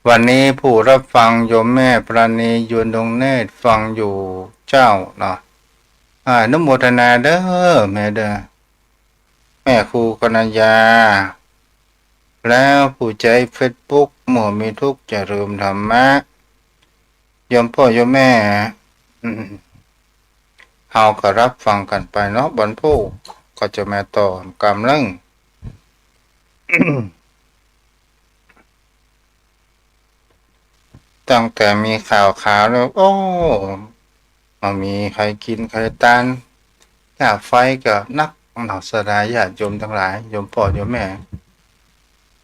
วันนี้ผู้รับฟังโยมแม่ปราณียวนดงเนตรฟังอยู่เจ้าเนาะอนุโมทนาเด้อแม่เด้อแม่ครูกนัญญาแล้วผู้ใจเฟซบุ๊กหมู่มีทุกข์จะเริ่มธรรมะโยมพ่อโยมแม่เอาก็รับฟังกันไปเนาะบรรพุก็จะมาต่อกำลัง ตั้งแต่มีข่าวแล้วโอ้มามีใครกินใครตานค่าไฟก็นัก เหล่าสดาญาติโยมทั้งหลายโยมพ่อโยมแม่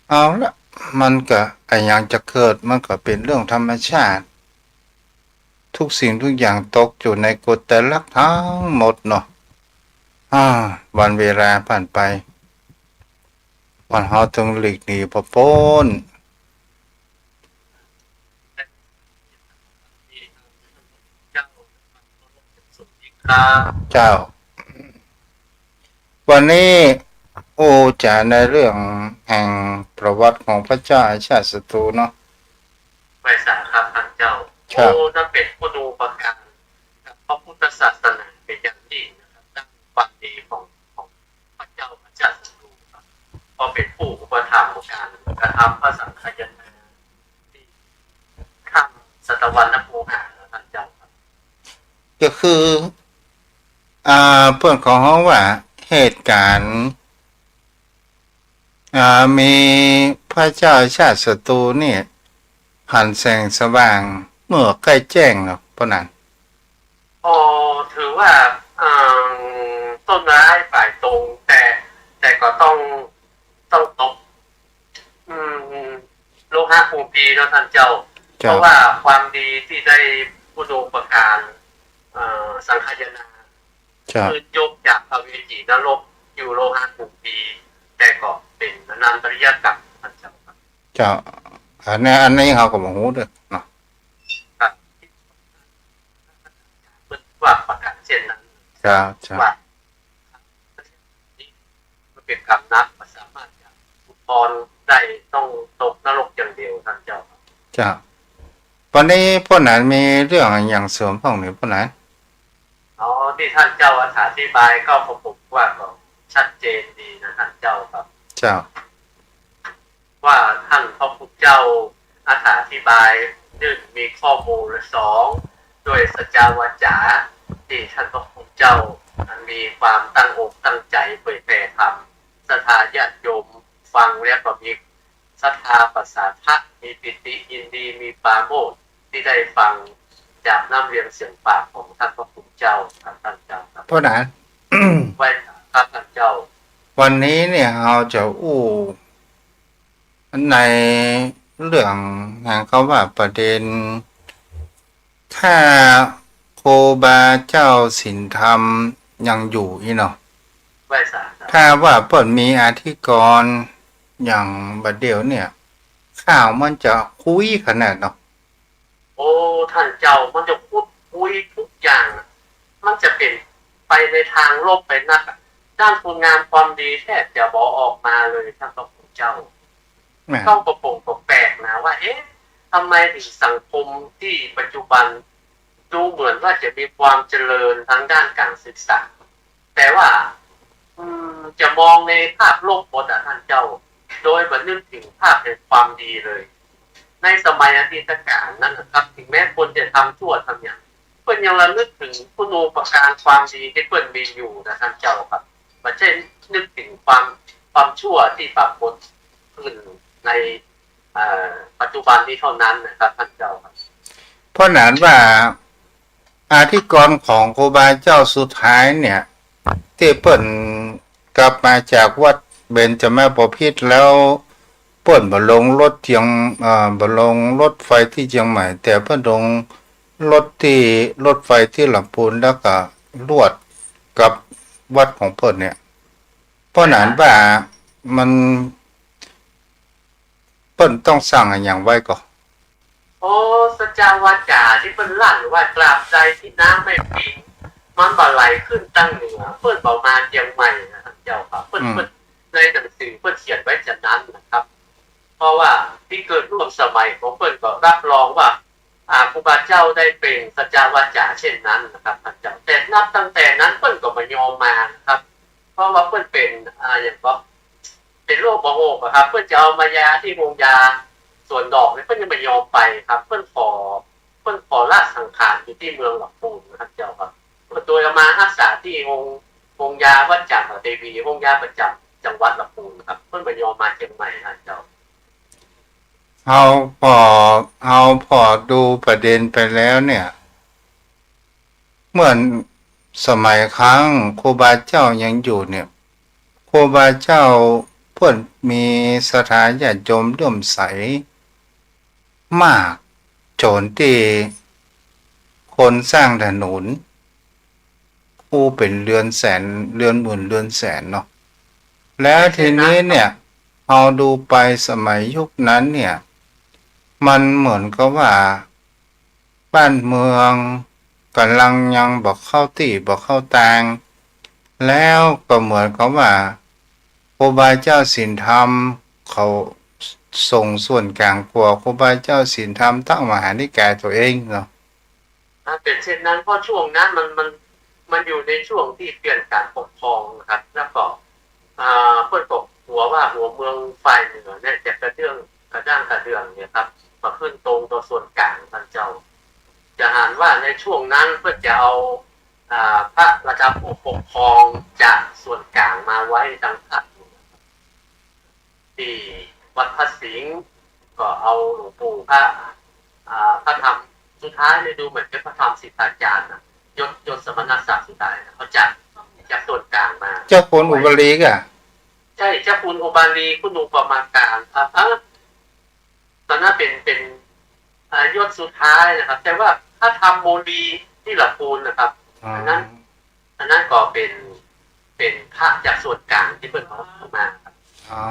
เอาละมันก็ไอ้อย่างจะเกิดมันก็เป็นเรื่องธรรมชาติทุกสิ่งทุกอย่างตกอยู่ในกฎแต่ละทั้งหมดเนาะวันเวลาผ่านไปวันเฮาต้องหลีกหนีพอพ้นเจ้าวันนี้โอ้จะในเรื่องแห่งประวัติของพระเจ้าอาชาติศัตรูเนาะไม่สาครับท่านเจ้าโอ้นั่นเป็นผู้ดูประการกับพระพุทธศาสนาเป็นอย่างยิ่งนะครับด้านความดีของพระเจ้าอาชาติศัตรูครับเพราะเป็นผู้อุปถัมภ์การกระทำพระสังฆทานที่ข้ามศตวรรษนภูหาท่านเจ้าครับก็คือเพื่อนของเขาว่าเหตุการณ์มีพระเจ้าชาติศัตรูเนี่ยหันแสงสว่างเมื่อใกล้แจ้งเนาะเพราะนั้นถือว่าต้นร้ายฝ่ายตรงแต่ก็ต้องตกโลหะภูมิปีแล้วท่านเจ้าเพราะว่าความดีที่ได้ผู้ดูประการสังฆทานคือยกจากพระเวจีนรกอยู่โลหะภูมิปีแต่ก็เป็นอนันตริยกรรมท่านเจ้าครับเจ้าอันนี้เขาก็บอกหูด้วยเนาะว่าประกาศเช่นนั้นว่ามันเป็นกรรมนักสามารถจะอุทธรณ์ได้ต้องตกนรกอย่างเดียวท่านเจ้าจ้าวันนี้พวกนั้นมีเรื่องอย่างเสริมของหรือพวกนั้นที่ท่านเจ้าอธิบายก็ผมว่าก็ชัดเจนดีนะท่านเจ้าครับเจ้าว่าท่านพระพุทธเจ้าอธิบาย1มีข้อมูล2ด้วยสัจจวาจาที่ท่านพระพุทธเจ้ามีความตั้งอกตั้งใจเผยแผ่ธรรมศรัทธาญาติโยมฟังแล้วก็มีศรัทธาประสาทะมีปิติยินดีมีปราโมทย์ที่ได้ฟังจากน้ำเรียงเสียงปากของท่านพระพุทธเจ้าท่านเจ้าเพราะนั้นไว้ครับท่านเจ้าวันนี้เนี่ยเราจะในเรื่องงานเขาว่าประเด็นถ้าโคบาเจ้าศีลธรรมยังอยู่เนาะถ้าว่าเปิดมีอธิกรณ์อย่างบัดเดียวเนี่ยข่าวมันจะคุยขนาดเนาะโอ้ท่านเจ้ามันจะพูดคุยทุกอย่างมันจะเป็นไปในทางลบไปนักด้านคุณงามความดีแทบจะบอกออกมาเลยท่านพระพุทธเจ้าต้องประปงประแปลกนะว่าทำไมถึงสังคมที่ปัจจุบันดูเหมือนว่าจะมีความเจริญทางด้านการศึกษาแต่ว่าจะมองในภาพโลกหมดท่านเจ้าโดยบันนึกถึงภาพแห่งความดีเลยในสมัยอดีตการนั้นนะครับถึงแม้คนจะทำชั่วทำอย่างเพื่อนยังระลึกถึงคุณูปการความดีที่เพื่อนมีอยู่นะท่านเจ้าครับไม่ใช่นึกถึงความชั่วที่ปรากฏขึ้นในปัจจุบันนี้เท่านั้นนะครับท่านเจ้าครับเพราะนั้นว่าอธิกรณ์ของครูบาเจ้าสุดท้ายเนี่ยที่เปิ่นกลับมาจากวัดเบญจมาบพิตรแล้วเปิ่นบ่ลงรถบ่ลงรถไฟที่เชียงใหม่แต่เปิ่นลงรถไฟที่ลำพูนแล้วก็ลวดกับวัดของเปิ่นเนี่ยเพราะนั้นว่ามันเปิ่นต้องสั่งอย่างไว้ก่อนสัจจวาจาที่เปิ้นลั่นว่ากราบใจที่น้ำไม่ปิงมันบ่ไหลขึ้นตั้งเหนือเปิ้นบอกมาเชียงใหม่นะท่านเจ้าครับเปิ้นในหนังสือเปิ้นเขียนไว้จากนั้นนะครับเพราะว่าที่เกิดร่วมสมัยของเปิ้นก็รับรองว่าครูบาเจ้าได้เป็นสัจจวาจาเช่นนั้นนะครับท่านเจ้าแต่นับตั้งแต่นั้นเปิ้นก็ไม่ยอมมาครับเพราะว่าเปิ้นเป็นอย่างก็เป็นโรคมะโรคครับเปิ้นจะเอามายาที่โรงยาส่วนดอกเนี่ยเพิ่นยังไม่ยอมไปครับเพิ่นขอละสังขารอยู่ที่เมืองลำพูนนะครับเจ้าครับโดยมารักษาที่องค์ยาวัดจักรเทวีองค์ยาประจำจังหวัดลำพูนครับเพิ่นไม่ยอมมาเชียงใหม่นะเจ้าเอาพอดูประเด็นไปแล้วเนี่ยเหมือนสมัยครั้งครูบาเจ้ายังอยู่เนี่ย ครูบาเจ้าเพื่อนมีสถานญาติโยมเลื่อมใสมากจนที่คนสร้างถนนผู้เป็นเรือนแสนเรือนหมื่นเรือนแสนเนาะแล้วทีนี้เนี่ยเอาดูไปสมัยยุคนั้นเนี่ยมันเหมือนกับว่าบ้านเมืองกำลังยังบอกเข้าที่บอกเข้าทางแล้วก็เหมือนกับว่าครูบาเจ้าศีลธรรมเขาส่งส่วนกลางกว่าครูบาเจ้าศีลธรรมตั้งมหานิกายตัวเองเนาะเป็นเช่นนั้นเพราะช่วงนั้นมันอยู่ในช่วงที่เปลี่ยนการปกครองนะครับแล้วก็เพื่อนบอกหัวว่าหัวเมืองฝ่ายเหนือเนี่ยจะกระเดื่องกระด้างกระเดื่องเนี่ยครับมาขึ้นตรงตัวส่วนกลางท่านเจ้าจะอ่านว่าในช่วงนั้นเพื่อจะเอาพระราชาผู้ปกครองจากส่วนกลางมาไว้ดังขัดที่วัดพระสิงห์ก็เอาหลวงปู่พระธรรมสุดท้ายเลยดูเหมือนเป็นพระธรรมสิทธาจารย์นะยศสมณศักดิ์สุดท้ายเขาจากส่วนกลางมาเจ้าคุณอุบลีกอ่ะใช่เจ้าคุณอุบาลีคุณอุปมาการตอนนั้นเป็นยศสุดท้ายนะครับแต่ว่าถ้าทำโมลีที่หลับปูนนะครับอันนั้นก็เป็นพระจากส่วนกลางที่เพิ่นเอามาครับอ๋อ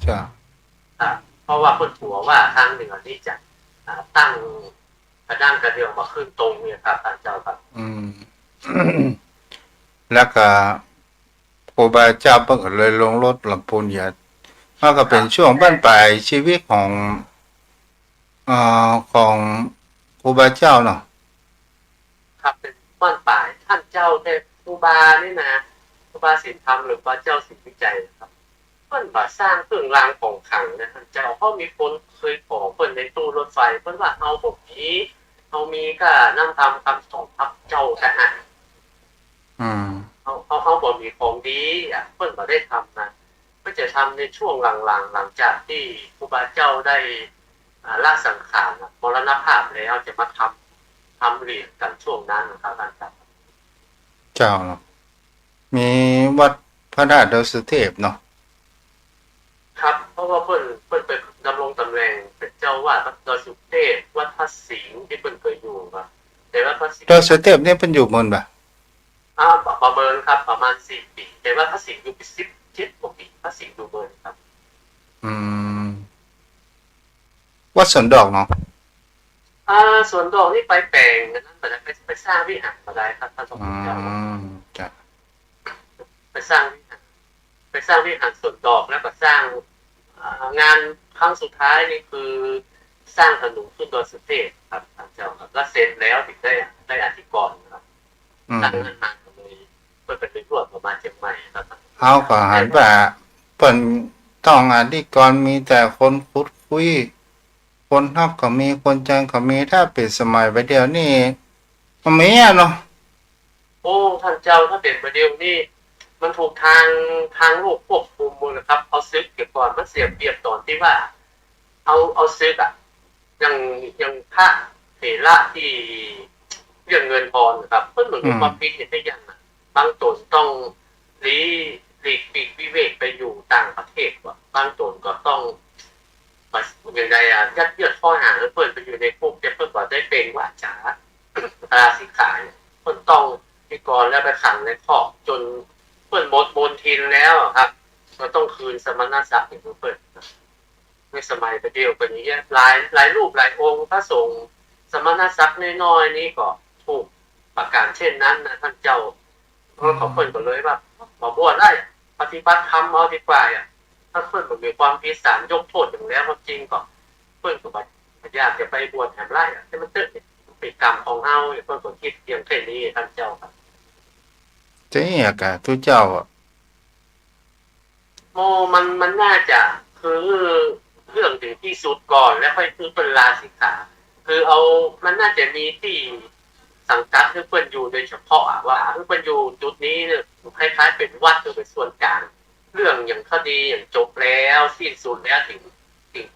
จ้ะเพราะว่าเพิ่นหัวว่าทางเหนือนี่จะตั้งกระด้างกระเดื่องมาขึ้นตรงเนี่ยครับท่านเจ้าครับแล้วก็ครูบาเจ้าเพิ่งเลยลงรถลำพูนเนี่ยมันก็เป็นช่วงบ้านปลายชีวิตของครูบาเจ้าเนาะครับเป็นบ้านปลายท่านเจ้าแต่ครูบานี่นะครูบาศีลธรรมหรือพระเจ้าศีลวิจัยนะครับเพิ่นบ่สร้างเครื่องรางของขลังนะท่านเจ้าเพราะมีคนเคยขอเพิ่นในตู้รถไฟเพิ่นว่าเอาบ่มีเอามีก็นำทำคำสอนทับเจ้าทหารเขาบอกมีของดีเพิ่นบ่ได้ทำนะก็จะทำในช่วงหลังจากที่ครูบาเจ้าได้ละสังขารมรณภาพแล้วจะมาทำเหรียญกันช่วงนั้นนะครับอาจารย์เจ้าเนาะมีวัดพระธาตุดอยสุเทพเนาะครับเพราะว่าเพิ่นไปดำรงตำแหน่งเป็นเจ้าวาดวัดดอยสุเทพวัดพระสิงห์ที่เพิ่นเคยอยู่ครับแต่ว่าพระสิงห์ดอยสุเทพเนี่ยเพิ่นอยู่บนบ่ประเมินครับประมาณ4 ปีแต่ว่าพระสิงห์อยู่ไป17 กว่าปีพระสิงห์อยู่เบินครับวัดสวนดอกเนาะส่วนดอกนี่ไปแปลงนั้นไปสร้างวิหารมาได้ครับท่านสมเด็จเจ้าจ้ะไปสร้างวิหารส่วนดอกแล้วก็สร้างงานครั้งสุดท้ายนี่คือสร้างถนนขึ้นดอยสุเทพครับท่านเจ้าครับแล้วเสร็จแล้วถึงได้อธิกรณ์ครับสร้างงานเลยเพื่อเป็นรวดประมาณเชียงใหม่ครับเขาก็หันว่าเปิ่นต้องอธิกรณ์มีแต่คนพูดคุยคนฮับก็มีคนจังก็มีถ้าเป็นสมัยไปเดียวนี่มันไม่เนาะโอ้ท่านเจ้าถ้าเป็นประเดี๋ยวนี้มันถูกทางโลกควบคุมมือนะครับเอาซึกเก็บก่อนมันเสียเปรียบตอนที่ว่าเอาซึกยังพระเถระที่เรื่องเงินทอนครับเพิ่นเหมือนกับว่าปีเห็นได้ยังบางตนต้องหลีกปีกวิเวกไปอยู่ต่างประเทศว่ะบางตนก็ต้องอย่างไรยัดเยียดข้อหาแล้วเปิดไปอยู่ในคุกเพื่อนก็ได้เป็นว่าจ๋าราศีขายเพื่อนต้องพิกรแล้วไปขังในคอกจนเพื่อนหมดบนทินแล้วครับก็ต้องคืนสมณศักดิ์ให้เพื่อนในสมัยประเดียวกันนี้หลายรูปหลายองค์พระสงฆ์สมณศักดิ์น้อยๆนี้ก็ถูกประกาศเช่นนั้นนะท่านเจ้าเพราะเขาเปิดก็เลยว่ามาบวชได้ปฏิบัติธรรมเอาดีกว่าถ้าเพื่อนมีความผิดศาลยกโทษอย่างแล้วจริงก็เพื่อนก็บอกอยากจะไปบวชแถมไร่ให้มันเติมเป็นกรรมของเฮาเพื่อนก็คิดเพียงแค่นี้ท่านเจ้าครับเจ๊กะทุกเจ้ามันน่าจะคือเรื่องถึงที่สุดก่อนแล้วค่อยคือเป็นลาสิกขาคือเอามันน่าจะมีที่สังกัดที่เพื่อนอยู่โดยเฉพาะว่าเพื่อนอยู่จุดนี้เนี่ยคล้ายๆเป็นวัดหรือเป็นส่วนกลางเรื่องอย่างคดีอย่างจบแล้วสิ้นสุดแล้วถึง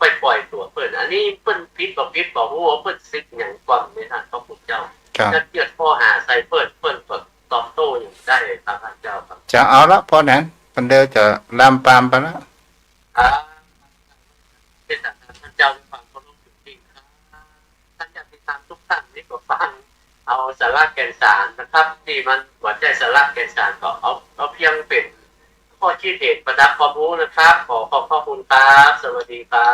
ปล่อยตัวเปิดอันนี้เปิ้นพิษบอกว่าเปิ้นซึกอย่างก่อนในทางพระพุทธเจ้าจะเกิดข้อหาใส่เปิ้นตอบโต้อย่างได้ครับพระเจ้าครับจะเอาละพอนั้น ปันเดียวจะลามปามไปแล้ว เป็นศาสนาท่านเจ้าด้วยความเคารพจริงๆครับท่านญาติธรรมทุกท่านนี่ก็ฟังเอาสาระแก่นสารนะครับที่มันหัวใจสาระแก่นสารก็เอาเพียงเป็นข้อคิดเห็นประดับความรู้นะครับขอบพระคุณครับสวัสดีครั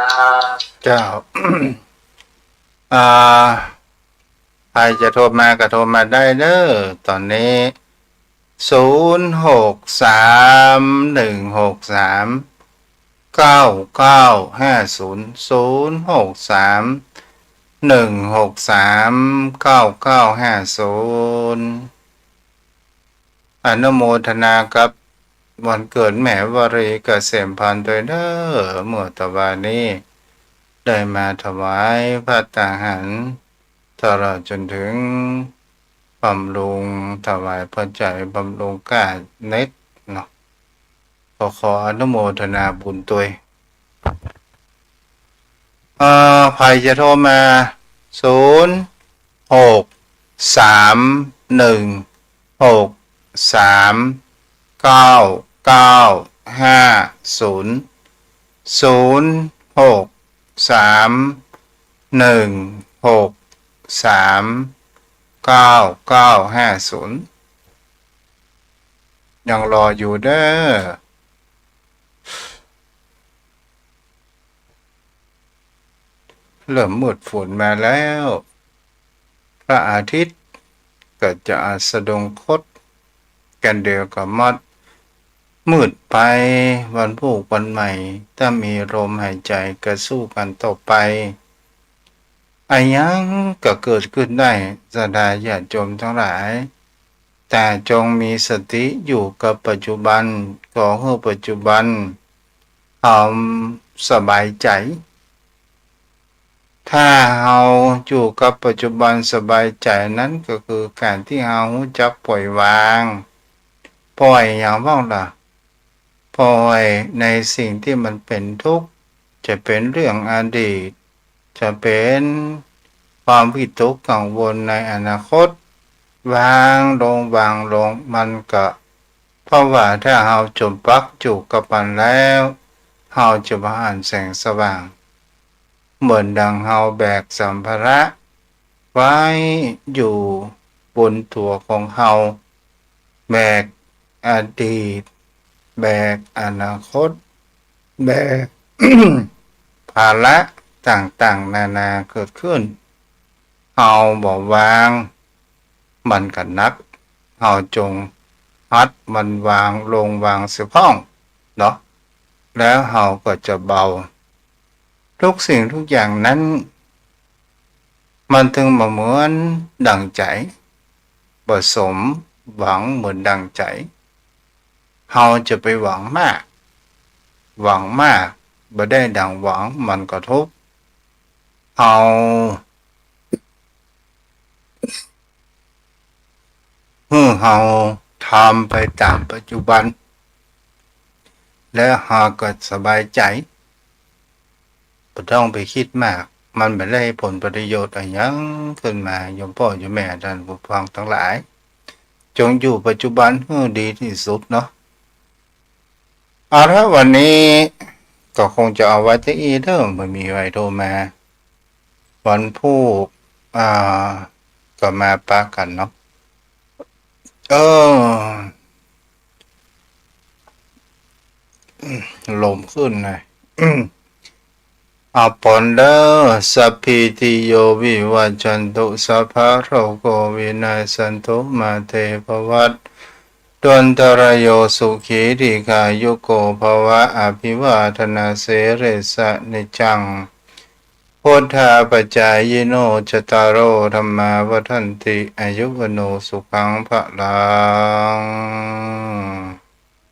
บ เจ้า อ่าใครจะโทรมาก็โทรมาได้เด้อตอนนี้0631639950อนุโมทนากับวันเกิดแม่วรีเกษมพันธุ์ด้วยเด้อเมื่อตะวันนี้ได้มาถวายพระตาหารตลอดจนถึงบำรุงถวายพระใจบำรุงกาเน็ตเนาะขออนุโมทนาบุญตัวใครจะโทรมา0631639950ยังรออยู่เด้อเริ่มมืดฝนมาแล้วพระอาทิตย์ก็จะสะดงคตกันเดียวกับมัดมืดไปวันพรุ่งวันใหม่ถ้ามีลมหายใจก็สู้กันต่อไปอายังก็เกิดขึ้นได้สดาญาติโยมทั้งหลายแต่จงมีสติอยู่กับปัจจุบันขอให้ปัจจุบันสบายใจถ้าเราอยู่กับปัจจุบันสบายใจนั้นก็คือการที่เรารู้จักปล่อยวางปล่อยอย่างว่าล่ะปล่อยในสิ่งที่มันเป็นทุกข์จะเป็นเรื่องอดีตจะเป็นความวิตกกังวลในอนาคตวางลงมันก็เพราะว่าถ้าเราจมปักอยู่กับมันแล้วเราจะบ่เห็นแสงสว่างเหมือนดังเราแบกสัมภาระไว้อยู่บนตัวของเราแบกอดีตแบกอนาคตแบก ภาระต่างๆนานาเกิดขึ้นเราบอกวางมันก็นักเราจงพัดมันวางลงวางเสียพ้องเนาะแล้วเราก็จะเบาทุกสิ่งทุกอย่างนั้นมันถึงมาเหมือนดังใจผสมหวังเหมือนดังใจเราจะไปหวังมากบ่ได้ดังหวังมันก็ทุกข์เราทำไปตามปัจจุบันแล้วเราก็สบายใจบ่ต้องไปคิดมากมันไม่ได้ผลประโยชน์อะไรยังขึ้นมาโยมพ่อโยมแม่ท่านผู้ฟังทั้งหลายจงอยู่ปัจจุบันให้ดีที่สุดเนาะเอาละวันนี้ก็คงจะเอาไว้ที่เดิมไม่มีไว้โทรมาวันพูกก็มาปะกันเนาะลมขึ้นเลยปอนเดอสัพพิติโยวิวัจจันตุสัพพะโรโควินาศสันตุมาเตภวัตดวนตรายโยสุขีติกายุโกภวะอภิวาทนาเสเรสะนิจังพุทธาปัจจายโนจตารโอธัมมาวัฏันติอายุวโนสุขังภะลัง